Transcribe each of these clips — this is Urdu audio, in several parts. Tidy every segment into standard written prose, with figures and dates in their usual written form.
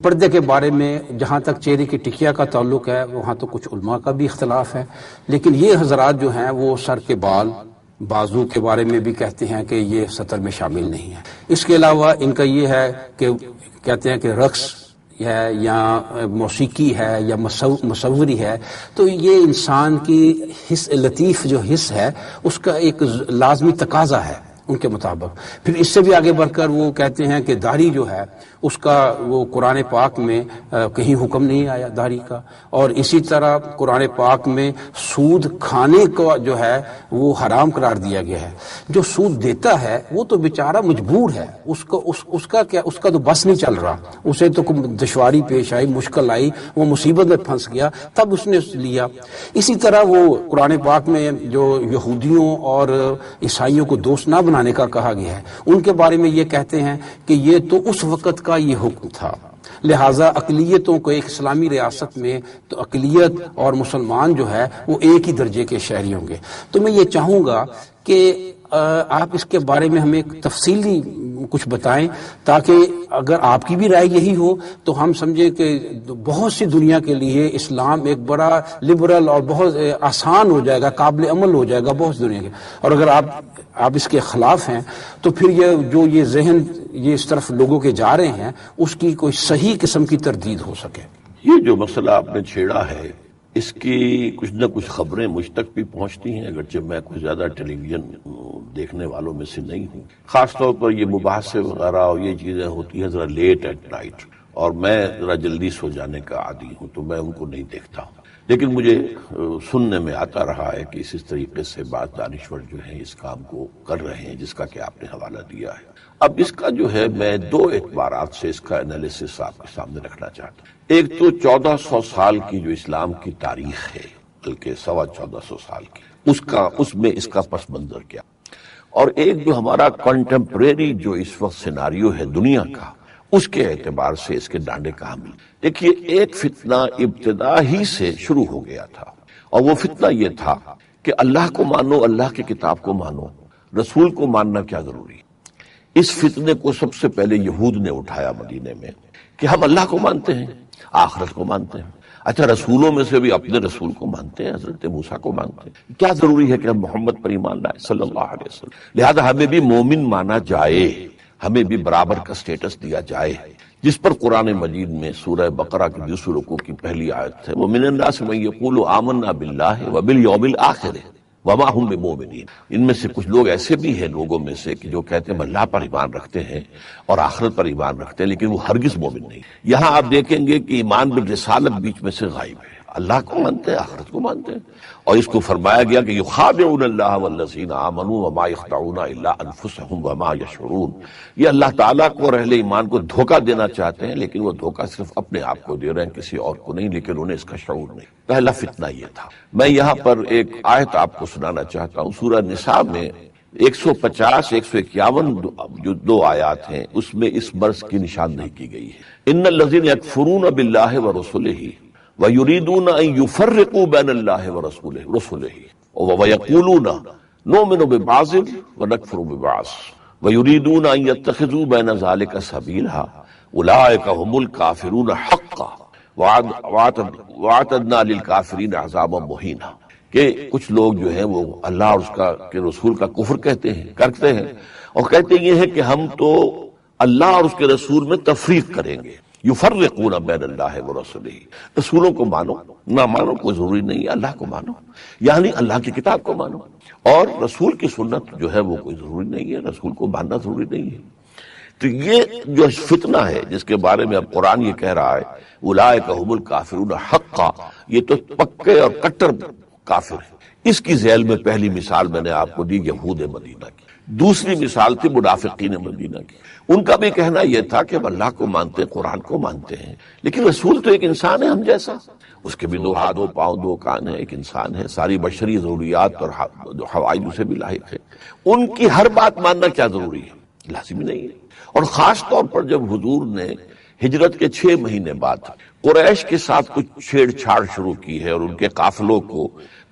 پردے کے بارے میں جہاں تک چہرے کی ٹکیا کا تعلق ہے وہاں تو کچھ علماء کا بھی اختلاف ہے، لیکن یہ حضرات جو ہیں وہ سر کے بال بازو کے بارے میں بھی کہتے ہیں کہ یہ سطر میں شامل نہیں ہے۔ اس کے علاوہ ان کا یہ ہے کہ کہتے ہیں کہ رقص ہے یا موسیقی ہے یا مصوری ہے، تو یہ انسان کی حس لطیف جو حس ہے اس کا ایک لازمی تقاضا ہے ان کے مطابق۔ پھر اس سے بھی آگے بڑھ کر وہ کہتے ہیں کہ داڑھی جو ہے اس کا وہ قرآن پاک میں کہیں حکم نہیں آیا داڑھی کا، اور اسی طرح قرآن پاک میں سود کھانے کا جو ہے وہ حرام قرار دیا گیا ہے۔ جو سود دیتا ہے وہ تو بیچارہ مجبور ہے، اس کا تو بس نہیں چل رہا، اسے تو دشواری پیش آئی، مشکل آئی، وہ مصیبت میں پھنس گیا تب اس نے لیا۔ اسی طرح وہ قرآن پاک میں جو یہودیوں اور عیسائیوں کو دوست نہ بنانے کا کہا گیا ہے، ان کے بارے میں یہ کہتے ہیں کہ یہ تو اس وقت کا یہ حکم تھا، لہٰذا اقلیتوں کو ایک اسلامی ریاست میں تو اقلیت اور مسلمان جو ہے وہ ایک ہی درجے کے شہری ہوں گے۔ تو میں یہ چاہوں گا کہ آپ اس کے بارے میں ہمیں تفصیلی کچھ بتائیں، تاکہ اگر آپ کی بھی رائے یہی ہو تو ہم سمجھیں کہ بہت سی دنیا کے لیے اسلام ایک بڑا لبرل اور بہت آسان ہو جائے گا، قابل عمل ہو جائے گا بہت سی دنیا کے۔ اور اگر آپ اس کے خلاف ہیں تو پھر یہ ذہن یہ اس طرف لوگوں کے جا رہے ہیں اس کی کوئی صحیح قسم کی تردید ہو سکے۔ یہ جو مسئلہ آپ نے چھیڑا ہے اس کی کچھ نہ کچھ خبریں مجھ تک بھی پہنچتی ہیں، اگرچہ میں کچھ زیادہ ٹیلی ویژن دیکھنے والوں میں سے نہیں ہوں۔ خاص طور پر یہ مباحثے وغیرہ اور یہ چیزیں ہوتی ہیں ذرا لیٹ ایٹ نائٹ، اور میں ذرا جلدی سو جانے کا عادی ہوں تو میں ان کو نہیں دیکھتا ہوں، لیکن مجھے سننے میں آتا رہا ہے کہ اس طریقے سے بعض دانشور جو ہیں اس کام کو کر رہے ہیں جس کا کہ آپ نے حوالہ دیا ہے۔ اب اس کا جو ہے میں دو اعتبارات سے اس کا انالیسس آپ کے سامنے رکھنا چاہتا ہوں۔ ایک تو 1400 سال کی جو اسلام کی تاریخ ہے، بلکہ 1450 سال کی، اس میں اس کا پس منظر کیا، اور ایک جو ہمارا کنٹمپریری جو اس وقت سیناریو ہے دنیا کا، اس کے اعتبار سے اس کے ڈانڈے کہاں ملے۔ دیکھیے، ایک فتنہ ابتدا ہی سے شروع ہو گیا تھا، اور وہ فتنہ یہ تھا کہ اللہ کو مانو، اللہ کی کتاب کو مانو، رسول کو ماننا کیا ضروری ہے۔ اس فتنے کو سب سے پہلے یہود نے اٹھایا مدینے میں کہ ہم اللہ کو مانتے ہیں، آخرت کو مانتے ہیں، اچھا رسولوں میں سے بھی اپنے رسول کو مانتے ہیں، حضرت موسیٰ کو مانتے ہیں، کیا ضروری ہے کہ ہم محمد پر ایمان لائیں صلی اللہ علیہ وسلم، لہذا ہمیں بھی مومن مانا جائے، ہمیں بھی برابر کا سٹیٹس دیا جائے، جس پر قرآن مجید میں سورہ بقرہ کی 20 رکوع کی پہلی آیت ہے، وَمِنَ النَّاسِ مَن يَقُولُ آمَنَّا بِاللَّهِ وَبِالْيَوْمِ الْآخِرِ وَمَا هُم بِمُؤْمِنِينَ۔ ان میں سے کچھ لوگ ایسے بھی ہیں لوگوں میں سے کہ جو کہتے ہیں ہم اللہ پر ایمان رکھتے ہیں اور آخرت پر ایمان رکھتے ہیں، لیکن وہ ہرگز مومن نہیں۔ یہاں آپ دیکھیں گے کہ ایمان بالرسالت بیچ میں سے غائب ہے، اللہ کو مانتے ہیں، آخرت کو مانتے ہیں، اور اس کو فرمایا گیا کہ یخادعون اللہ والذین آمنوا وما یخدعون الا انفسهم وما یشعرون۔ یہ اللہ تعالیٰ کو اور اہل ایمان کو دھوکہ دینا چاہتے ہیں، لیکن وہ دھوکہ صرف اپنے آپ کو دے رہے ہیں، کسی اور کو نہیں، لیکن انہیں اس کا شعور نہیں۔ پہلا فتنہ یہ تھا۔ میں یہاں پر ایک آیت آپ کو سنانا چاہتا ہوں، سورہ نساء میں 150 151 جو دو آیات ہیں اس میں اس مرض کی نشاندہی کی گئی ہے۔ ان الذین یکفرون باللہ ورسلہ وَيُرِيدُونَ أَن يُفَرِّقُوا بَيْنَ اللَّهِ وَرَسُولِهِ وَيَقُولُونَ نُؤْمِنُ بِبَعْضٍ وَنَكْفُرُ بِبَعْضٍ وَيُرِيدُونَ أَن يَتَّخِذُوا بَيْنَ ذَلِكَ سَبِيلًا أُولَٰئِكَ هُمُ الْكَافِرُونَ حَقًّا وَأَعْتَدْنَا لِلْكَافِرِينَ عَذَابًا مُهِينًا۔ کہ کچھ لوگ جو ہیں وہ اللہ اور اس کا کہ رسول کا کفر کرتے ہیں اور کہتے یہ ہے کہ ہم تو اللہ اور اس کے رسول میں تفریق کریں گے، یفرقون بین اللہ ورسولہ، رسولوں کو مانو نہ مانو کوئی ضروری نہیں ہے، اللہ کو مانو یعنی اللہ کی کتاب کو مانو، اور رسول کی سنت جو ہے وہ کوئی ضروری نہیں ہے، رسول کو ماننا ضروری نہیں ہے۔ تو یہ جو فتنہ ہے جس کے بارے میں اب قرآن یہ کہہ رہا ہے اولئک هم الکافرون حقا، یہ تو پکے اور کٹر کافر ہے۔ اس کی ذیل میں پہلی مثال میں نے آپ کو دی یہود مدینہ کی، دوسری مثال تھی منافقین مدینہ کی۔ ان کا بھی کہنا یہ تھا کہ ہم اللہ کو مانتے ہیں، قرآن کو مانتے ہیں، لیکن رسول تو ایک انسان ہے ہم جیسا، اس کے بھی دو ہاتھ، دو پاؤں، دو کان ہیں، ایک انسان ہے، ساری بشری ضروریات اور حوائج اسے بھی لاحق ہے۔ ان کی ہر بات ماننا کیا ضروری ہے؟ لازمی نہیں ہے۔ اور خاص طور پر جب حضور نے ہجرت کے 6 مہینے بعد قریش کے ساتھ کچھ چھیڑ چھاڑ شروع کی ہے اور ان کے قافلوں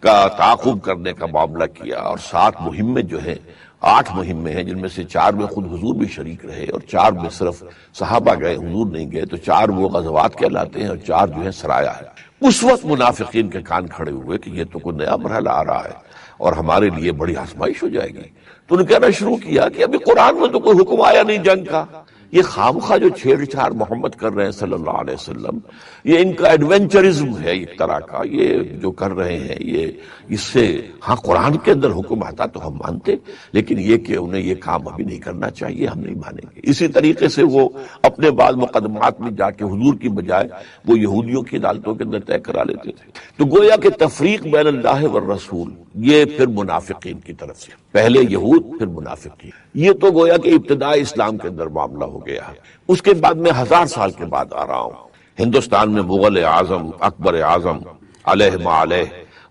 کا تعاقب کرنے کا معاملہ کیا، اور 7 مہمیں جو ہیں 8 مہمیں ہیں جن میں سے 4 میں خود حضور بھی شریک رہے اور 4 میں صرف صحابہ گئے، حضور نہیں گئے، تو 4 وہ غزوات کہلاتے ہیں اور 4 جو ہے سرایا ہے۔ اس وقت منافقین کے کان کھڑے ہوئے کہ یہ تو کوئی نیا مرحلہ آ رہا ہے اور ہمارے لیے بڑی آزمائش ہو جائے گی۔ تو انہوں نے کہنا شروع کیا کہ ابھی قرآن میں تو کوئی حکم آیا نہیں جنگ کا، یہ خامخواہ جو چھیڑ چھاڑ محمد کر رہے ہیں صلی اللہ علیہ وسلم، یہ ان کا ایڈونچرزم ہے ایک طرح کا، یہ جو کر رہے ہیں یہ اس سے ہاں قرآن کے اندر حکم آتا تو ہم مانتے، لیکن یہ کہ انہیں یہ کام ابھی نہیں کرنا چاہیے، ہم نہیں مانیں گے۔ اسی طریقے سے وہ اپنے بعض مقدمات میں جا کے حضور کی بجائے وہ یہودیوں کی عدالتوں کے اندر طے کرا لیتے تھے۔ تو گویا کہ تفریق بین اللہ والرسول یہ پھر منافقین کی طرف سے، پہلے یہود پھر منافقین، یہ تو گویا کہ ابتدائی اسلام کے اندر معاملہ ہو گیا ہے۔ اس کے بعد میں 1000 سال کے بعد آ رہا ہوں، ہندوستان میں مغل اعظم اکبر اعظم علیہ ما علیہ،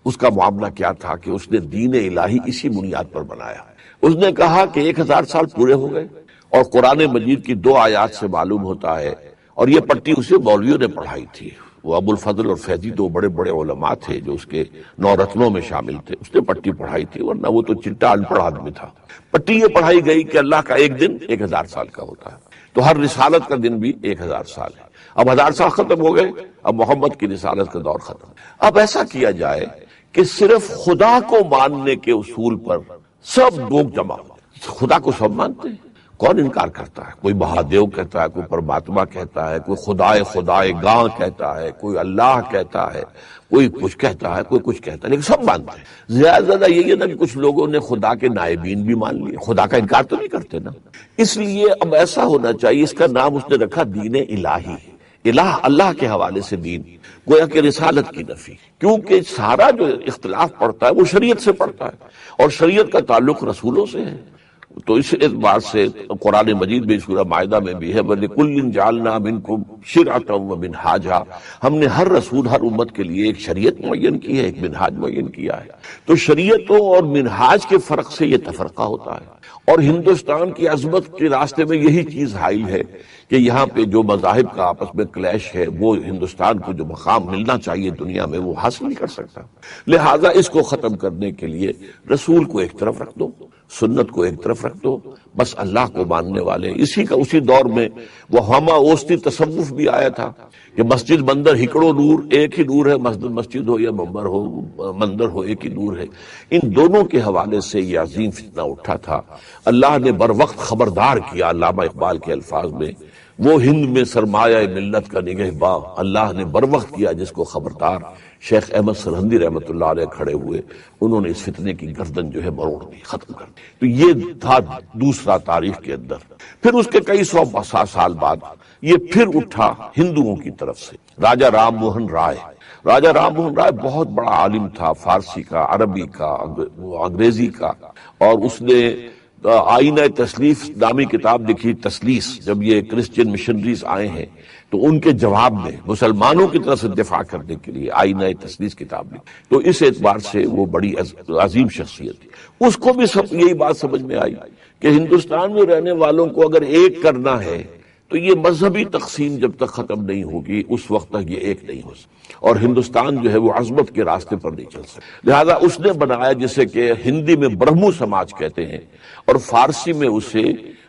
اس کا معاملہ کیا تھا کہ اس نے دین الہی اسی بنیاد پر بنایا۔ اس نے کہا کہ 1000 سال پورے ہو گئے اور قرآن مجید کی 2 آیات سے معلوم ہوتا ہے، اور یہ پٹی اسے مولویوں نے پڑھائی تھی، وہ ابو الفضل اور فیضی 2 بڑے بڑے علماء تھے جو اس کے 9 رتنوں میں شامل تھے، اس نے پٹی پڑھائی تھی، ورنہ وہ تو چٹا ان پڑھ آدمی تھا۔ پٹی یہ پڑھائی گئی کہ اللہ کا ایک دن 1000 سال کا ہوتا ہے، تو ہر رسالت کا دن بھی 1000 سال ہے۔ اب 1000 سال ختم ہو گئے، اب محمد کی رسالت کا دور ختم۔ اب ایسا کیا جائے کہ صرف خدا کو ماننے کے اصول پر سب لوگ جمع ہو، خدا کو سب مانتے ہیں، کون انکار کرتا ہے؟ کوئی مہادیو کہتا ہے، کوئی پرماتما کہتا ہے، کوئی خدائے گاں کہتا ہے، کوئی اللہ کہتا ہے، کوئی کچھ کہتا ہے، کوئی کچھ کہتا ہے، لیکن سب مانتے ہیں۔ زیادہ یہ نا کہ کچھ لوگوں نے خدا کے نائبین بھی مان لیے، خدا کا انکار تو نہیں کرتے نا۔ اس لیے اب ایسا ہونا چاہیے، اس کا نام اس نے رکھا دین الہی، الہ اللہ کے حوالے سے دین، گویا کہ رسالت کی نفی، کیونکہ سارا جو اختلاف پڑتا ہے وہ شریعت سے پڑتا ہے اور شریعت کا تعلق رسولوں سے ہے۔ تو اس اعتبار سے قرآن مجید میں سورہ مائدہ میں بھی ہے وَلِكُلٍّ جَعَلْنَا مِنْكُمْ شِرْعَةً وَمِنْهَاجًا، ہم نے ہر رسول ہر امت کے لیے ایک شریعت معین کی ہے، ایک منہاج معین کیا ہے۔ تو شریعتوں اور منہاج کے فرق سے یہ تفرقہ ہوتا ہے، اور ہندوستان کی عظمت کے راستے میں یہی چیز حائل ہے کہ یہاں پہ جو مذاہب کا آپس میں کلیش ہے، وہ ہندوستان کو جو مقام ملنا چاہیے دنیا میں وہ حاصل نہیں کر سکتا۔ لہٰذا اس کو ختم کرنے کے لیے رسول کو ایک طرف رکھ دو، سنت کو ایک طرف رکھ دو، بس اللہ کو ماننے والے اسی دور میں وہ ہما اوستی تصوف بھی آیا تھا کہ مسجد مندر ہکڑو نور، ایک ہی نور ہے، مسجد ہو یا ممبر ہو، مندر ہو، ایک ہی نور ہے۔ ان دونوں کے حوالے سے یہ عظیم فتنہ اٹھا تھا۔ اللہ نے بر وقت خبردار کیا، علامہ اقبال کے الفاظ میں، وہ ہند میں سرمایہ ملت کا نگہباں، اللہ نے بر وقت کیا جس کو خبردار۔ شیخ احمد سرہندی رحمۃ اللہ علیہ کھڑے ہوئے، انہوں نے اس فتنے کی گردن جو ہے مروڑ دی، ختم کر دی۔ تو یہ تھا دوسرا تاریخ کے اندر۔ پھر اس کے کئی 100 سال بعد یہ پھر اٹھا ہندوؤں کی طرف سے، راجہ رام موہن رائے۔ راجہ رام موہن رائے بہت بڑا عالم تھا، فارسی کا، عربی کا، انگریزی کا، اور اس نے آئینہ تسلیف نامی کتاب لکھی۔ تسلیس، جب یہ کرسچین مشنریز آئے ہیں تو ان کے جواب میں مسلمانوں کی طرف سے دفاع کرنے کے لیے آئینہ تسلیس کتاب لکھی۔ تو اس اعتبار سے وہ بڑی عظیم شخصیت تھی۔ اس کو بھی سب یہی بات سمجھ میں آئی کہ ہندوستان میں رہنے والوں کو اگر ایک کرنا ہے تو یہ مذہبی تقسیم جب تک ختم نہیں ہوگی اس وقت تک یہ ایک نہیں ہو سکتا، اور ہندوستان جو ہے وہ عظمت کے راستے پر نہیں چل سکتا۔ لہذا اس نے بنایا جسے کہ ہندی میں برہمو سماج کہتے ہیں، اور فارسی میں اسے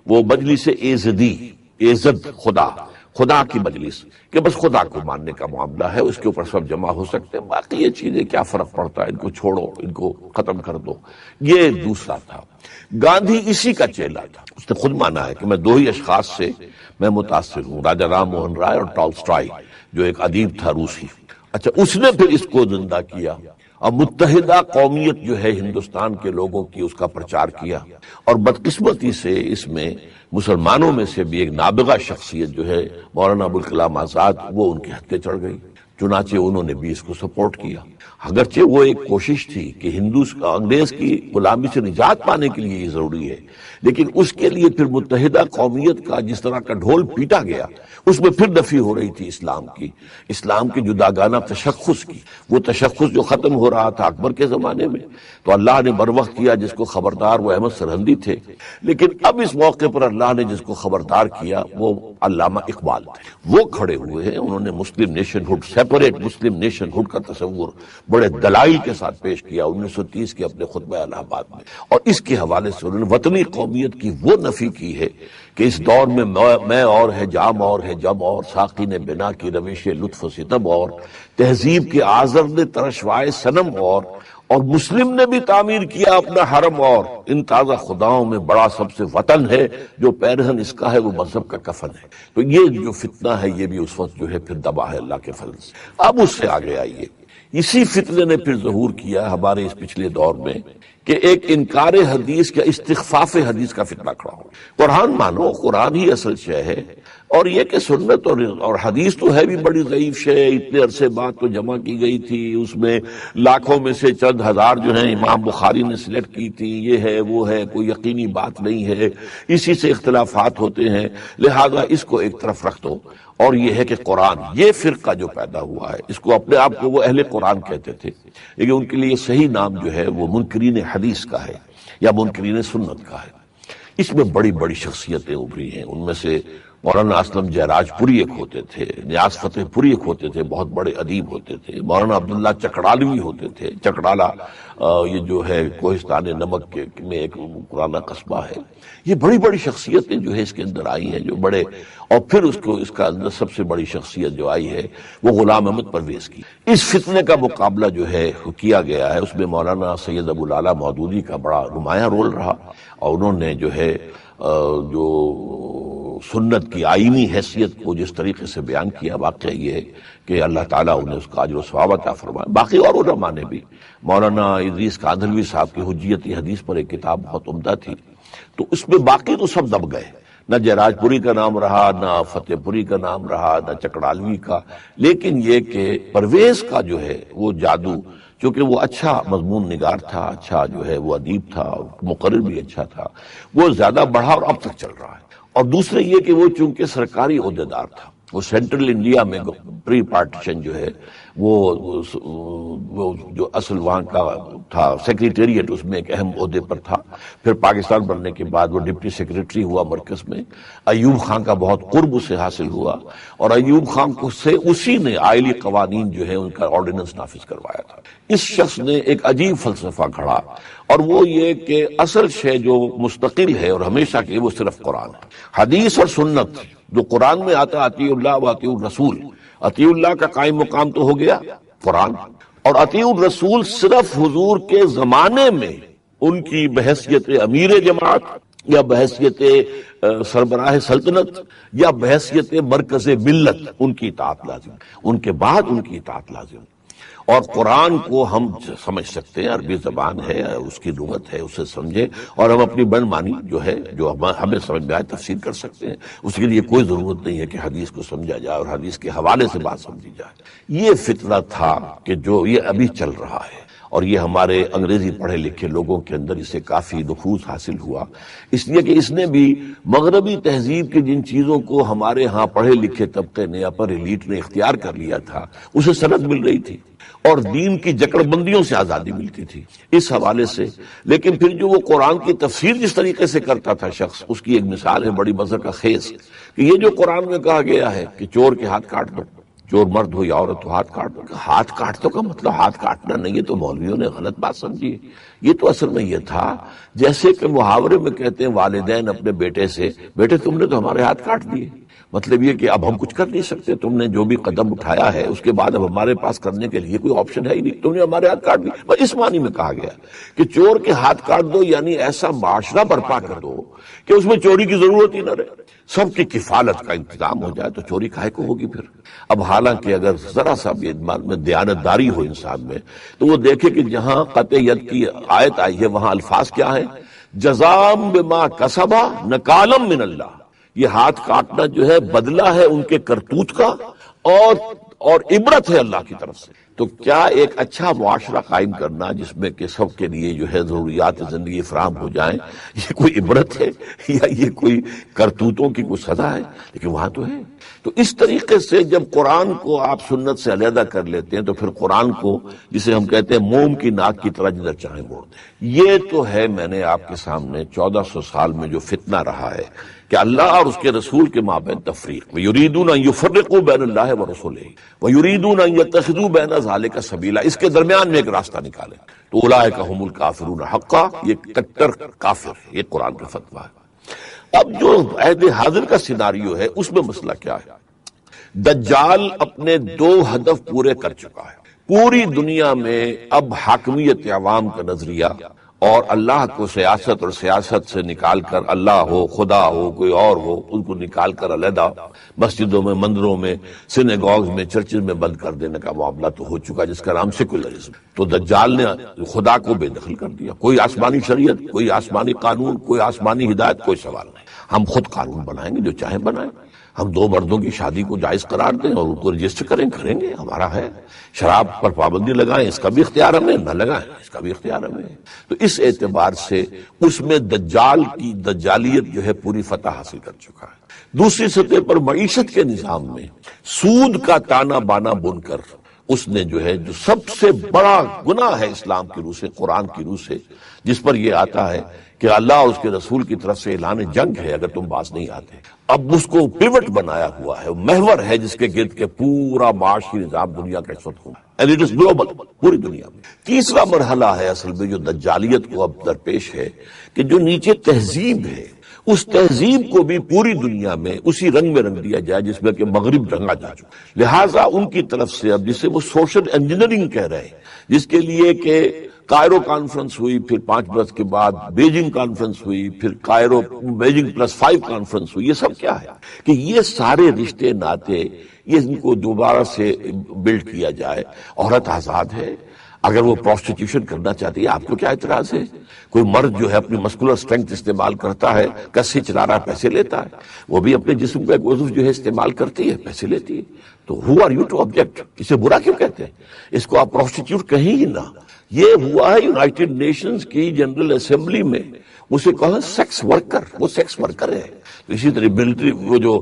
وہ مجلس ایزدی، ایزد خدا کی مجلس، کہ بس خدا کو ماننے کا معاملہ ہے، اس کے اوپر سب جمع ہو سکتے ہیں، باقی یہ چیزیں کیا فرق پڑتا ہے، ان کو چھوڑو، ان کو ختم کر دو۔ یہ دوسرا تھا۔ گاندھی اسی کا چیلا تھا، اس نے خود مانا ہے کہ میں 2 ہی اشخاص سے میں متاثر ہوں، راجہ رام موہن رائے اور ٹالسٹائی، جو ایک ادیب تھا روسی۔ اچھا، اس نے پھر اس کو زندہ کیا، اور متحدہ قومیت جو ہے ہندوستان کے لوگوں کی، اس کا پرچار کیا، اور بدقسمتی سے اس میں مسلمانوں میں سے بھی ایک نابغہ شخصیت جو ہے مولانا ابوالکلام آزاد، وہ ان کے ہتھے چڑھ گئی، چنانچہ انہوں نے بھی اس کو سپورٹ کیا۔ اگرچہ وہ ایک کوشش تھی کہ انگریز کی غلامی سے نجات پانے کے لیے یہ ضروری ہے، لیکن اس کے لیے پھر متحدہ قومیت کا جس طرح کا ڈھول پیٹا گیا، اس میں پھر نفی ہو رہی تھی اسلام کی جداگانہ تشخص کی، وہ تشخص جو ختم ہو رہا تھا اکبر کے زمانے میں، تو اللہ نے بر وقت کیا جس کو خبردار وہ احمد سرہندی تھے۔ لیکن اب اس موقع پر اللہ نے جس کو خبردار کیا وہ علامہ اقبال تھے، وہ کھڑے ہوئے ہیں، انہوں نے مسلم نیشن ہوڈ، سیپریٹ مسلم نیشن ہوڈ کا تصور بڑے دلائل کے ساتھ پیش کیا 1930 کے اپنے خطبہ الہ آباد میں، اور اس کے حوالے سے انہوں نے وطنی قومیت کی وہ نفی کی ہے کہ اس دور میں میں اور ہے، جام اور ہے، جم اور، ساقی نے بنا کی روش لطف و ستم اور، تہذیب کے آزر نے ترشوائے صنم اور مسلم نے بھی تعمیر کیا اپنا حرم، اور ان تازہ خداؤں میں بڑا سب سے وطن ہے، جو پیرہن اس کا ہے وہ مذہب کا کفن ہے۔ تو یہ جو فتنہ ہے یہ بھی اس وقت جو ہے پھر دبا ہے اللہ کے فضل سے۔ اب اس سے آگے آئیے، اسی فتنے نے پھر ظہور کیا ہمارے اس پچھلے دور میں کہ ایک انکار حدیث کا، استخفاف حدیث کا فتنہ کھڑا ہو۔ قرآن مانو، قرآن ہی اصل شے ہے، اور یہ کہ سنت اور حدیث تو ہے بھی بڑی ضعیف شے، اتنے عرصے بعد تو جمع کی گئی تھی، اس میں لاکھوں میں سے چند ہزار جو ہیں امام بخاری نے سلیکٹ کی تھی، یہ ہے وہ ہے، کوئی یقینی بات نہیں ہے، اسی سے اختلافات ہوتے ہیں، لہذا اس کو ایک طرف رکھ دو۔ اور یہ ہے کہ قرآن، یہ فرقہ جو پیدا ہوا ہے، اس کو اپنے آپ کو وہ اہل قرآن کہتے تھے، لیکن ان کے لیے صحیح نام جو ہے وہ منکرین حدیث کا ہے یا منکرین سنت کا ہے۔ اس میں بڑی بڑی شخصیتیں ابھری ہیں، ان میں سے مولانا اسلم جیراج پوری ایک ہوتے تھے، نیاز فتح پوری ایک ہوتے تھے، بہت بڑے ادیب ہوتے تھے، مولانا عبداللہ چکڑالوی ہوتے تھے، چکڑالہ یہ جو ہے کوہستان نمک میں ایک پرانا قصبہ ہے۔ یہ بڑی بڑی شخصیتیں جو ہے اس کے اندر آئی ہیں، جو بڑے، اور پھر اس کا اندر سب سے بڑی شخصیت جو آئی ہے وہ غلام احمد پرویز کی۔ اس فتنے کا مقابلہ جو ہے کیا گیا ہے، اس میں مولانا سید ابو العلا مودودی کا بڑا نمایاں رول رہا، اور انہوں نے جو ہے جو سنت کی آئینی حیثیت کو جس طریقے سے بیان کیا، واقعہ یہ ہے کہ اللہ تعالیٰ انہیں اس کا اجر و ثواب عطا فرمائے۔ باقی اور علماء نے بھی، مولانا ادریس کاندھلوی صاحب کی حجیت حدیث پر ایک کتاب بہت عمدہ تھی، تو اس میں باقی تو سب دب گئے، نہ جیراج پوری کا نام رہا، نہ فتح پوری کا نام رہا، نہ چکڑالوی کا، لیکن یہ کہ پرویز کا جو ہے وہ جادو، چونکہ وہ اچھا مضمون نگار تھا، اچھا جو ہے وہ ادیب تھا، مقرر بھی اچھا تھا، وہ زیادہ بڑھا اور اب تک چل رہا ہے۔ اور دوسرے یہ کہ وہ چونکہ سرکاری عہدیدار تھا، وہ سینٹرل انڈیا میں پری پارٹیشن جو ہے وہ جو اصل وہاں کا تھا سیکریٹریٹ، اس میں ایک اہم عہدے پر تھا، پھر پاکستان بننے کے بعد وہ ڈپٹی سیکریٹری ہوا مرکز میں، ایوب خان کا بہت قرب اسے حاصل ہوا، اور ایوب خان کو سے اسی نے آئلی قوانین جو ہے ان کا آرڈیننس نافذ کروایا تھا۔ اس شخص نے ایک عجیب فلسفہ گھڑا، اور وہ یہ کہ اصل شے جو مستقل ہے اور ہمیشہ کی، وہ صرف قرآن ہے، حدیث اور سنت جو قرآن میں آتا، اطیع اللہ و اطیع الرسول، اطیع اللہ کا قائم مقام تو ہو گیا قرآن، اور اطیع الرسول صرف حضور کے زمانے میں ان کی بحیثیت امیر جماعت یا بحیثیت سربراہ سلطنت یا بحیثیت مرکز ملت ان کی اطاعت لازم، ان کے بعد ان کی اطاعت لازم۔ اور قرآن کو ہم سمجھ سکتے ہیں، عربی زبان ہے، اس کی لغت ہے، اسے سمجھے، اور ہم اپنی من مانی جو ہے، جو ہمیں سمجھ میں آئے تفسیر کر سکتے ہیں، اس کے لیے کوئی ضرورت نہیں ہے کہ حدیث کو سمجھا جائے اور حدیث کے حوالے سے بات سمجھی جائے۔ یہ فتنہ تھا کہ جو یہ ابھی چل رہا ہے، اور یہ ہمارے انگریزی پڑھے لکھے لوگوں کے اندر اسے کافی نفوذ حاصل ہوا، اس لیے کہ اس نے بھی مغربی تہذیب کی جن چیزوں کو ہمارے ہاں پڑھے لکھے طبقے نے، اپر ایلیٹ نے اختیار کر لیا تھا، اسے سند مل رہی تھی، اور دین کی جکڑ بندیوں سے آزادی ملتی تھی اس حوالے سے۔ لیکن پھر جو وہ قرآن کی تفسیر جس طریقے سے کرتا تھا شخص، اس کی ایک مثال ہے بڑی مزہ کا خیز، کہ یہ جو قرآن میں کہا گیا ہے کہ چور کے ہاتھ کاٹ دو، چور مرد ہو یا عورت ہو ہاتھ کاٹ دو، ہاتھ کاٹ دو کا مطلب ہاتھ کاٹنا نہیں ہے، تو مولویوں نے غلط بات سمجھی ہے۔ یہ تو اصل میں یہ تھا جیسے کہ محاورے میں کہتے ہیں والدین اپنے بیٹے سے، بیٹے تم نے تو ہمارے ہاتھ کاٹ دیے، مطلب یہ کہ اب ہم کچھ کر نہیں سکتے، تم نے جو بھی قدم اٹھایا ہے اس کے بعد اب ہمارے پاس کرنے کے لیے کوئی آپشن ہے ہی نہیں، تم نے ہمارے ہاتھ کاٹ دی۔ بس اس معنی میں کہا گیا کہ چور کے ہاتھ کاٹ دو، یعنی ایسا معاشرہ برپا کر دو کہ اس میں چوری کی ضرورت ہی نہ رہے، سب کی کفالت کا انتظام ہو جائے، تو چوری کاہے کو ہوگی پھر۔ اب حالانکہ اگر ذرا سا بھی میں دیانتداری ہو انسان میں، تو وہ دیکھے کہ جہاں قطع ید کی آیت آئی ہے وہاں الفاظ کیا ہے، جزام بما کسبا نکالم من اللہ، یہ ہاتھ کاٹنا جو ہے بدلہ ہے ان کے کرتوت کا، اور عبرت ہے اللہ کی طرف سے۔ تو کیا ایک اچھا معاشرہ قائم کرنا جس میں کہ سب کے لیے جو ہے ضروریات زندگی فراہم ہو جائیں، یہ کوئی عبرت ہے یا یہ کوئی کرتوتوں کی کوئی سزا ہے؟ لیکن وہاں تو ہے۔ تو اس طریقے سے جب قرآن کو آپ سنت سے علیحدہ کر لیتے ہیں، تو پھر قرآن کو جسے ہم کہتے ہیں موم کی ناک کی طرح جدھر چاہیں موڑ دیں۔ یہ تو ہے میں نے آپ کے سامنے 1400 سال میں جو فتنہ رہا ہے، کہ اللہ اور اس کے رسول کے مابین تفریق، وَيُرِيدُونَ أَن يُفَرِّقُوا بَيْنَ اللَّهِ وَرَسُولِهِ وَيُرِيدُونَ أَن يَتَّخِذُوا بَيْنَ ذَلِكَ سَبِيلًا، اس کے درمیان میں ایک راستہ نکالیں تو اولئک هم الکافرون حقا، یہ کٹر کافر ہے، یہ قرآن کا فتویٰ ہے۔ اب جو عہد حاضر کا سیناریو ہے اس میں مسئلہ کیا ہے؟ دجال اپنے دو ہدف پورے کر چکا ہے۔ پوری دنیا میں اب حاکمیت عوام کا نظریہ اور اللہ کو سیاست اور سیاست سے نکال کر اللہ ہو، خدا ہو، کوئی اور ہو، ان کو نکال کر علیحدہ مسجدوں میں، مندروں میں، سینیگوگز میں، چرچز میں بند کر دینے کا معاملہ تو ہو چکا جس کا نام سیکولرزم۔ تو دجال نے خدا کو بے دخل کر دیا، کوئی آسمانی شریعت، کوئی آسمانی قانون، کوئی آسمانی ہدایت، کوئی سوال نہیں، ہم خود قانون بنائیں گے جو چاہیں بنائیں، ہم دو مردوں کی شادی کو جائز قرار دیں اور ان کو رجسٹر کریں گے، ہمارا ہے۔ شراب پر پابندی لگائیں، اس کا بھی اختیار ہمیں، نہ لگائیں اس کا بھی اختیار ہمیں۔ تو اس اعتبار سے اس میں دجال کی دجالیت جو ہے پوری فتح حاصل کر چکا ہے۔ دوسری سطح پر معیشت کے نظام میں سود کا تانا بانا بن کر اس نے جو ہے جو سب سے بڑا گناہ ہے اسلام کی روح سے، قرآن کی روح سے، جس پر یہ آتا ہے کہ اللہ اور اس کے رسول کی طرف سے اعلان جنگ ہے اگر تم باز نہیں آتے، اب اس کو پیوٹ بنایا ہوا ہے، محور ہے جس کے گرد کے پورا معاشی نظام دنیا کا اس وقت ہوا، اینڈ اٹ از گلوبل، پوری دنیا میں۔ تیسرا مرحلہ ہے اصل میں جو دجالیت کو اب درپیش ہے کہ جو نیچے تہذیب ہے اس تہذیب کو بھی پوری دنیا میں اسی رنگ میں رنگ دیا جائے جس میں کہ مغرب رنگا جا چکا۔ لہٰذا ان کی طرف سے اب جسے وہ سوشل انجینئرنگ کہہ رہے ہیں، جس کے لیے کہ کائرو کانفرنس ہوئی، پھر 5 برس کے بعد بیجنگ کانفرنس ہوئی، پھر کائرو بیجنگ +5 کانفرنس ہوئی، یہ سب کیا ہے کہ یہ سارے رشتے ناتے یہ ان کو دوبارہ سے بلڈ کیا جائے۔ عورت آزاد ہے، اگر وہ پروسٹیٹیوشن کرنا چاہتی ہے آپ کو کیا اعتراض ہے؟ کوئی مرد جو ہے اپنی مسکولر اسٹرینگتھ استعمال کرتا ہے، کسی چلا رہا پیسے لیتا ہے، وہ بھی اپنے جسم کا ایک عضو جو ہے استعمال کرتی ہے، پیسے لیتی ہے، تو who are you to object؟ اسے برا کیوں کہتے ہیں؟ اس کو آپ پروسٹیٹیوٹ کہیں ہی نہ۔ یہ ہوا ہے یونائٹڈ نیشنز کی جنرل اسمبلی میں، اسے کہا سیکس ورکر، وہ سیکس ورکر ہے۔ تو اسی طرح ملٹری وہ جو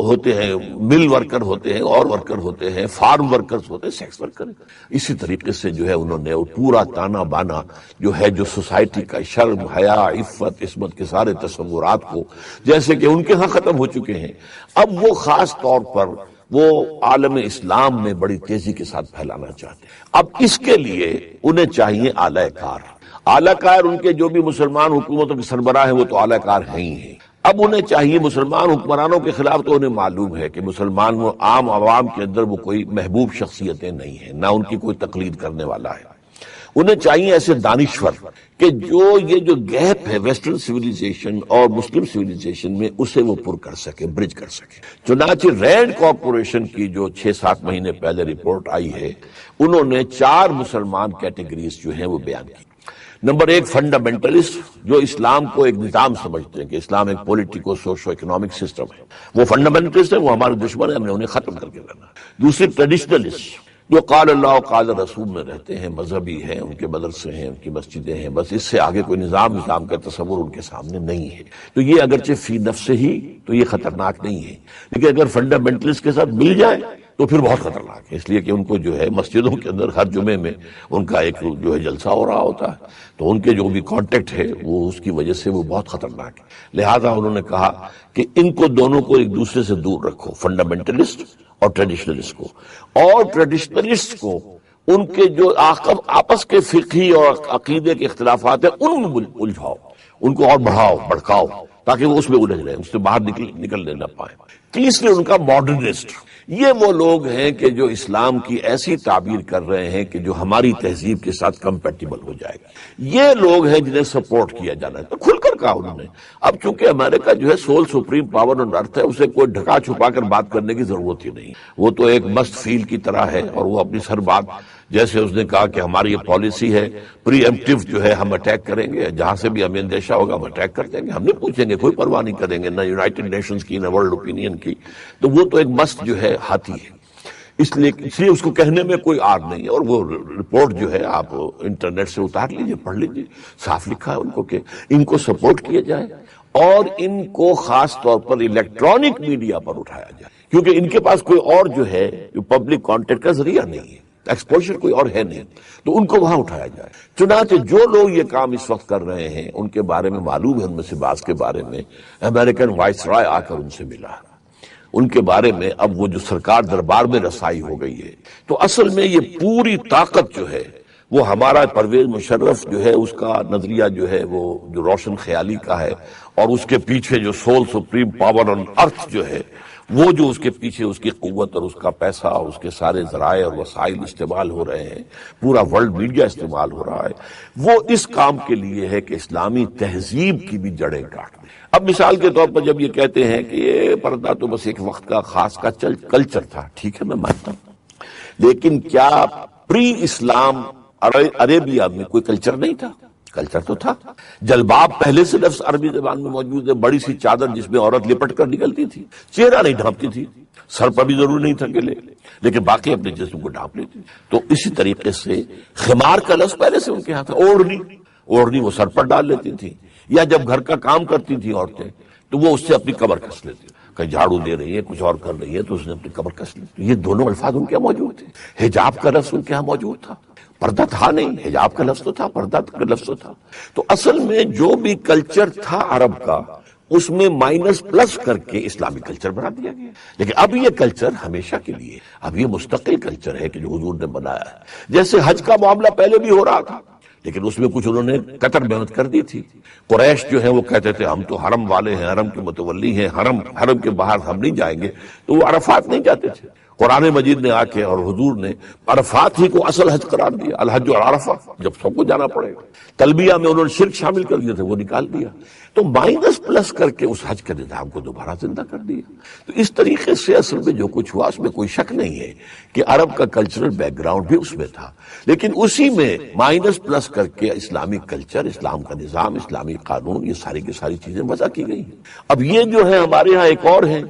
ہوتے ہیں، مل ورکر ہوتے ہیں، اور ورکر ہوتے ہیں، فارم ورکرز ہوتے ہیں، سیکس ورکر ہیں۔ اسی طریقے سے جو ہے انہوں نے وہ پورا تانا بانا جو ہے جو سوسائٹی کا شرم، حیا، عفت، عصمت کے سارے تصورات کو جیسے کہ ان کے ہاں ختم ہو چکے ہیں، اب وہ خاص طور پر وہ عالم اسلام میں بڑی تیزی کے ساتھ پھیلانا چاہتے ہیں۔ اب اس کے لیے انہیں چاہیے اعلی کار۔ اعلی کار ان کے جو بھی مسلمان حکومتوں کے سربراہ ہیں وہ تو اعلی کار ہیں ہی ہیں۔ اب انہیں چاہیے مسلمان حکمرانوں کے خلاف تو انہیں معلوم ہے کہ مسلمان وہ عام عوام کے اندر وہ کوئی محبوب شخصیتیں نہیں ہیں، نہ ان کی کوئی تقلید کرنے والا ہے۔ انہیں چاہیے ایسے دانشور کہ جو یہ جو گیپ ہے ویسٹرن سیویلائزیشن اور مسلم سیویلائزیشن میں اسے وہ پر کر سکے، برج کر سکے۔ چنانچہ رینڈ کارپوریشن کی جو 6-7 مہینے پہلے رپورٹ آئی ہے، انہوں نے 4 مسلمان کیٹیگریز جو ہیں وہ بیان کی۔ نمبر 1 فنڈامنٹلسٹ، جو اسلام کو ایک نظام سمجھتے ہیں کہ اسلام ایک پولیٹیکو سوشو اکنامک سسٹم ہے، وہ فنڈامنٹلسٹ ہے، وہ ہمارے دشمن ہیں، ہم نے انہیں ختم کر کے رہنا۔ دوسری ٹریڈیشنلسٹ، جو قال اللہ قال رسول میں رہتے ہیں، مذہبی ہیں، ان کے مدرسے ہیں، ان کی مسجدیں ہیں، بس اس سے آگے کوئی نظام کا تصور ان کے سامنے نہیں ہے۔ تو یہ اگرچہ فی نفس ہی تو یہ خطرناک نہیں ہے، لیکن اگر فنڈامنٹلسٹ کے ساتھ مل جائے تو پھر بہت خطرناک ہے، اس لیے کہ ان کو جو ہے مسجدوں کے اندر ہر جمعے میں ان کا ایک جو ہے جلسہ ہو رہا ہوتا ہے، تو ان کے جو بھی کانٹیکٹ ہے وہ اس کی وجہ سے وہ بہت خطرناک ہے۔ لہذا انہوں نے کہا کہ ان کو دونوں کو ایک دوسرے سے دور رکھو، فنڈامنٹلسٹ اور ٹریڈیشنلسٹ کو، اور ٹریڈیشنلسٹ کو ان کے جو آپس کے فقہی اور عقیدے کے اختلافات ہیں ان میں الجھاؤ، ان کو اور بڑھاؤ بڑکاؤ تاکہ وہ اس میں الجھ رہے، اس سے باہر نکلنے نہ پائیں۔ تیسرے ان کا ماڈرنسٹ، یہ وہ لوگ ہیں کہ جو اسلام کی ایسی تعبیر کر رہے ہیں کہ جو ہماری تہذیب کے ساتھ کمپیٹیبل ہو جائے گا، یہ لوگ ہیں جنہیں سپورٹ کیا جانا ہے۔ تو کھل کر کہا انہوں نے، اب چونکہ امریکہ جو ہے سول سپریم پاور آن ارتھ ہے، اسے کوئی ڈھکا چھپا کر بات کرنے کی ضرورت ہی نہیں، وہ تو ایک مست فیل کی طرح ہے، اور وہ اپنی ہر بات، جیسے اس نے کہا کہ ہماری یہ پالیسی ہے پری ایمپٹیو جو ہے ہم اٹیک کریں گے، جہاں سے بھی ہمیں اندیشہ ہوگا ہم اٹیک کر دیں گے، ہم نہیں پوچھیں گے، کوئی پرواہ نہیں کریں گے، نہ یونائٹڈ نیشنز کی نہ ورلڈ اوپینین کی۔ تو وہ تو ایک مست جو ہے ہاتھی ہے، اس لیے اس کو کہنے میں کوئی آر نہیں ہے، اور وہ رپورٹ جو ہے آپ انٹرنیٹ سے اتار لیجئے، پڑھ لیجئے، صاف لکھا ہے ان کو کہ ان کو سپورٹ کیا جائے اور ان کو خاص طور پر الیکٹرانک میڈیا پر اٹھایا جائے، کیونکہ ان کے پاس کوئی اور جو ہے جو پبلک کانٹیکٹ کا ذریعہ نہیں ہے۔ ایکسپوجر کوئی اور ہے نہیں، تو ان کو وہاں اٹھایا جائے۔ چنانچہ جو لوگ یہ کام اس وقت کر رہے ہیں ان کے بارے میں معلوم ہے، ان میں سے بعض کے بارے میں امریکن وائس رائے آ کر ان سے ملا، ان کے بارے میں اب وہ جو سرکار دربار میں رسائی ہو گئی ہے۔ تو اصل میں یہ پوری طاقت جو ہے وہ ہمارا پرویز مشرف جو ہے اس کا نظریہ جو ہے وہ جو روشن خیالی کا ہے، اور اس کے پیچھے جو سول سپریم پاور آن ارتھ جو ہے وہ جو اس کے پیچھے اس کی قوت اور اس کا پیسہ اور اس کے سارے ذرائع اور وسائل استعمال ہو رہے ہیں، پورا ورلڈ میڈیا استعمال ہو رہا ہے، وہ اس کام کے لیے ہے کہ اسلامی تہذیب کی بھی جڑیں کاٹ دیں۔ اب مثال کے طور پر جب یہ کہتے ہیں کہ یہ پردہ تو بس ایک وقت کا خاص کا کلچر تھا، ٹھیک ہے میں مانتا ہوں، لیکن کیا پری اسلام عربیہ میں کوئی کلچر نہیں تھا؟ کلچر تو تھا۔ جلباب پہلے سے لفظ عربی زبان میں موجود ہے، بڑی سی چادر جس میں عورت لپٹ کر نکلتی تھی، چہرہ نہیں ڈھانپتی تھی، سر پر بھی ضرور نہیں تھا کہ لے، لیکن باقی اپنے جسم کو ڈھانپ لیتی۔ تو اسی طریقے سے خمار کا لفظ پہلے سے ان کے ہاں تھا، اوڑھنی وہ سر پر ڈال لیتی تھی، یا جب گھر کا کام کرتی تھی عورتیں تو وہ اس سے اپنی کمر کس لیتی، کہیں جھاڑو دے رہی ہے کچھ اور کر رہی ہے تو اس نے اپنی کمر کس لی۔ یہ دونوں الفاظ ان کے یہاں موجود تھے۔ حجاب کا لفظ ان کے یہاں موجود تھا، پردہ تھا نہیں، حجاب کا لفظ تو تھا، پردہ کا لفظ تو تھا۔ تو اصل میں جو بھی کلچر تھا عرب کا اس میں مائنس پلس کر کے اسلامی کلچر بنا دیا گیا، لیکن اب یہ کلچر ہمیشہ کے لیے، اب یہ مستقل کلچر ہے کہ جو حضور نے بنایا ہے۔ جیسے حج کا معاملہ پہلے بھی ہو رہا تھا لیکن اس میں کچھ انہوں نے قطر محنت کر دی تھی۔ قریش جو ہے وہ کہتے تھے ہم تو حرم والے ہیں، حرم کے متولی ہیں، حرم کے باہر ہم نہیں جائیں گے، تو وہ عرفات نہیں جاتے تھے۔ قرآن مجید نے آ کے اور حضور نے عرفات ہی کو اصل حج قرار دیا، الحج عرفہ، جب سب کو جانا پڑے گا۔ تلبیہ میں انہوں نے شرک شامل کر دیا تھا، وہ نکال دیا، تو مائنس پلس کر کے اس حج کے نظام کو دوبارہ زندہ کر دیا۔ تو اس طریقے سے اصل میں جو کچھ ہوا اس میں کوئی شک نہیں ہے کہ عرب کا کلچرل بیک گراؤنڈ بھی اس میں تھا، لیکن اسی میں مائنس پلس کر کے اسلامی کلچر، اسلام کا نظام، اسلامی قانون، یہ ساری کی ساری چیزیں وضع کی گئی ہیں۔ اب یہ جو ہے ہمارے ہاں ایک اور ہیں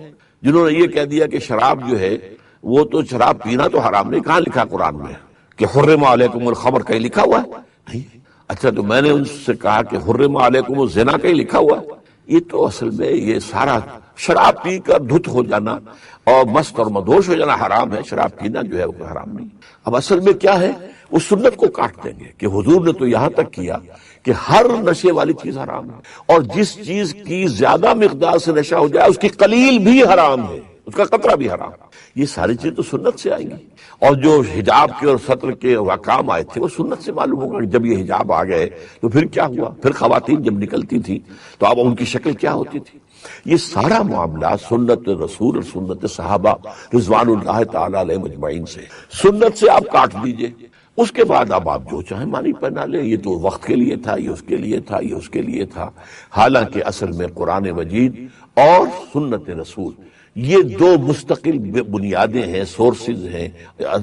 جنہوں نے یہ کہہ دیا کہ شراب جو ہے وہ تو شراب پینا تو حرام نہیں، کہاں لکھا قرآن میں کہ حرم علیکم الخمر، کہیں لکھا ہوا ہے؟ نہیں۔ اچھا تو میں نے ان سے کہا کہ حرم علیکم الزنا کہیں لکھا ہوا ہے؟ یہ تو اصل میں یہ سارا شراب پی کر دھت ہو جانا اور مست اور مدہوش ہو جانا حرام ہے، شراب پینا جو ہے وہ حرام نہیں۔ اب اصل میں کیا ہے، اس سنت کو کاٹ دیں گے کہ حضور نے تو یہاں تک کیا کہ ہر نشے والی چیز حرام ہے، اور جس چیز کی زیادہ مقدار سے نشہ ہو جائے اس کی قلیل بھی حرام ہے، اس کا قطرہ بھی حرام۔ یہ ساری چیزیں تو سنت سے آئیں گی، اور جو حجاب کے اور سطر کے احکام آئے تھے وہ سنت سے معلوم ہوگا کہ جب یہ حجاب آ گئے تو پھر کیا ہوا، پھر خواتین جب نکلتی تھی تو اب ان کی شکل کیا ہوتی تھی۔ یہ سارا معاملہ سنت رسول اور سنت صحابہ رضوان اللہ تعالی علیہ مجمعین سے، سنت سے آپ کاٹ دیجئے، اس کے بعد اب آپ جو چاہیں مانی پہنا لیں، یہ تو وقت کے لیے تھا، یہ اس کے لیے تھا، یہ اس کے لیے تھا۔ حالانکہ اصل میں قرآن مجید اور سنت رسول یہ دو مستقل بنیادیں ہیں، سورسز ہیں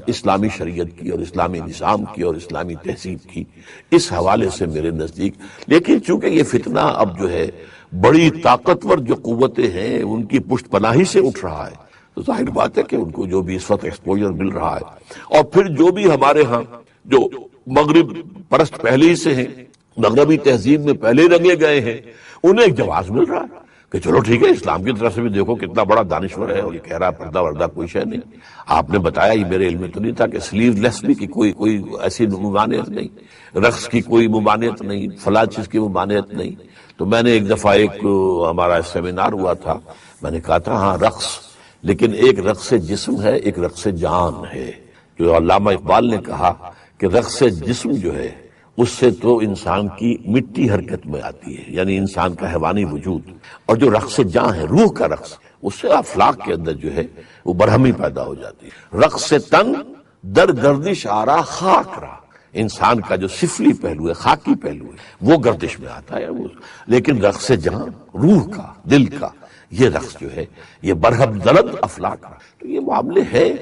اسلامی شریعت کی اور اسلامی نظام کی اور اسلامی تہذیب کی، اس حوالے سے میرے نزدیک۔ لیکن چونکہ یہ فتنہ اب جو ہے بڑی طاقتور جو قوتیں ہیں ان کی پشت پناہی سے اٹھ رہا ہے، تو ظاہر بات ہے کہ ان کو جو بھی اس وقت ایکسپوجر مل رہا ہے، اور پھر جو بھی ہمارے ہاں جو مغرب پرست پہلے ہی سے ہیں، مغربی تہذیب میں پہلے رنگے گئے ہیں، انہیں ایک جواز مل رہا ہے کہ چلو ٹھیک ہے، اسلام کی طرف سے بھی دیکھو کتنا بڑا دانشور ہے اور یہ کہہ رہا پردہ وردہ کوئی شے نہیں۔ آپ نے بتایا، یہ میرے علم میں تو نہیں تھا کہ سلیو لیس بھی کی کوئی ایسی ممانعت نہیں، رقص کی کوئی ممانعت نہیں، فلاں چیز کی ممانعت نہیں۔ تو میں نے ایک دفعہ ہمارا سیمینار ہوا تھا، میں نے کہا تھا ہاں رقص، لیکن ایک رقص جسم ہے، ایک رقص جان ہے۔ جو علامہ اقبال نے کہا کہ رقص جسم جو ہے اس سے تو انسان کی مٹی حرکت میں آتی ہے، یعنی انسان کا حیوانی وجود، اور جو رقص جاں ہے، روح کا رقص، اس سے افلاک کے اندر جو ہے وہ برہمی پیدا ہو جاتی ہے۔ رقص تن در گردش آرا خاک را، انسان کا جو سفلی پہلو ہے، خاکی پہلو ہے، وہ گردش میں آتا ہے لیکن رقص جاں، روح کا، دل کا، یہ رقص جو ہے یہ برہم درد افلاک را، تو یہ معاملے ہے۔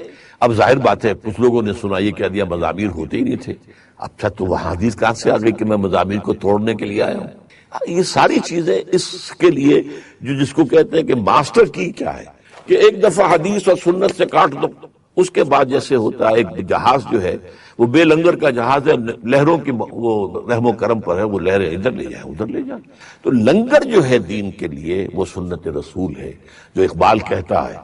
اب ظاہر بات ہے کچھ لوگوں نے سنا یہ کہہ دیا مزامیر ہوتے ہی نہیں تھے، اچھا تو وہ حدیث کہاں سے آ گئی کہ میں مزامیر کو توڑنے کے لیے آیا ہوں؟ یہ ساری چیزیں اس کے لیے جس کو کہتے ہیں کہ ماسٹر کی کیا ہے کہ ایک دفعہ حدیث اور سنت سے کاٹ دو، اس کے بعد جیسے ہوتا ہے ایک جہاز جو ہے وہ بے لنگر کا جہاز ہے، لہروں کی وہ رحم و کرم پر ہے، وہ لہریں ادھر لے جائیں ادھر لے جائیں۔ تو لنگر جو ہے دین کے لیے وہ سنت رسول ہے، جو اقبال کہتا ہے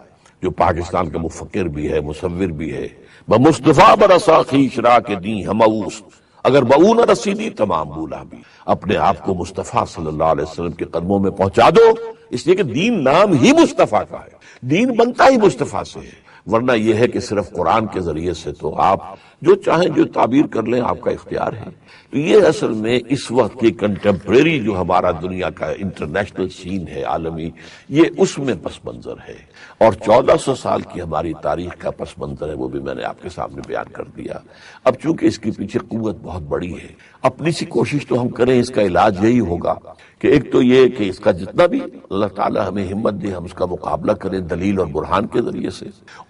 جو پاکستان کا مفکر بھی ہے، مصور بھی ہے، بمصطفیٰ برسا خویش را کے دیں ہموس، اگر بہو نہ رسیدی تمام بولا بھی، اپنے آپ کو مصطفیٰ صلی اللہ علیہ وسلم کے قدموں میں پہنچا دو، اس لیے کہ دین نام ہی مصطفیٰ کا ہے، دین بنتا ہی مصطفیٰ سے ہے، ورنہ یہ ہے کہ صرف قرآن کے ذریعے سے تو آپ جو چاہیں جو تعبیر کر لیں، آپ کا اختیار ہے۔ تو یہ اصل میں اس وقت کی کنٹمپریری جو ہمارا دنیا کا انٹرنیشنل سین ہے عالمی، یہ اس میں پس منظر ہے، اور 1400 سال کی ہماری تاریخ کا پس منظر ہے، وہ بھی میں نے آپ کے سامنے بیان کر دیا۔ اب چونکہ اس کے پیچھے قوت بہت بڑی ہے، اپنی سی کوشش تو ہم کریں، اس کا علاج یہی ہوگا کہ ایک تو یہ کہ اس کا جتنا بھی اللہ تعالیٰ ہمیں ہمت دے، ہم اس کا مقابلہ کریں دلیل اور برہان کے ذریعے سے،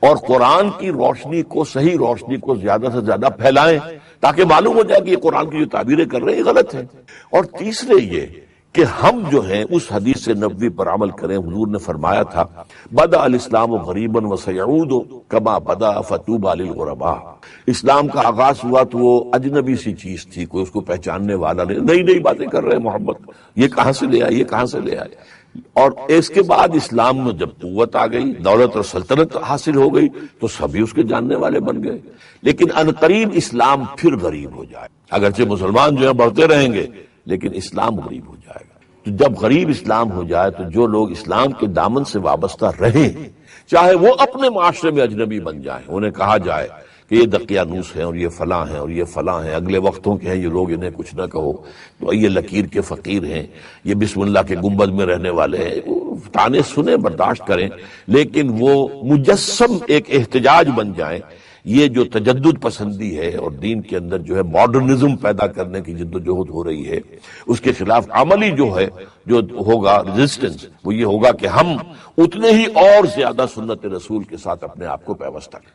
اور قرآن کی روشنی کو، صحیح روشنی کو زیادہ سے زیادہ پھیلائیں تاکہ معلوم ہو جائے کہ یہ قرآن کی جو تعبیریں کر رہے ہیں یہ غلط ہے۔ اور تیسرے یہ کہ ہم جو ہیں اس حدیث نبوی پر عمل کریں۔ حضور نے فرمایا تھا بدأ الاسلام غریبا وسیعود کما بدأ فطوبی للغرباء، اسلام کا آغاز ہوا تو وہ اجنبی سی چیز تھی، کوئی اس کو پہچاننے والا نہیں، نئی نئی باتیں کر رہے ہیں محمد، یہ کہاں سے لے آئے، یہ کہاں سے لے آئے، اور اس کے بعد اسلام میں جب قوت آ گئی، دولت اور سلطنت حاصل ہو گئی تو سبھی اس کے جاننے والے بن گئے، لیکن عنقریب اسلام پھر غریب ہو جائے، اگرچہ مسلمان جو ہیں بڑھتے رہیں گے لیکن اسلام غریب ہو جائے گا۔ تو جب غریب اسلام ہو جائے تو جو لوگ اسلام کے دامن سے وابستہ رہیں، چاہے وہ اپنے معاشرے میں اجنبی بن جائیں، انہیں کہا جائے کہ یہ دقیانوس ہیں اور یہ فلاں ہیں اور یہ فلاں ہیں، اگلے وقتوں کے ہیں یہ لوگ، انہیں کچھ نہ کہو، تو یہ لکیر کے فقیر ہیں، یہ بسم اللہ کے گنبد میں رہنے والے ہیں، تانے سنیں، برداشت کریں، لیکن وہ مجسم ایک احتجاج بن جائیں۔ یہ جو تجدد پسندی ہے اور دین کے اندر جو ہے ماڈرنزم پیدا کرنے کی جدوجہد ہو رہی ہے، اس کے خلاف عملی جو ہے جو ہوگا ریزسٹنس، وہ یہ ہوگا کہ ہم اتنے ہی اور زیادہ سنت رسول کے ساتھ اپنے آپ کو پیوستہ کریں۔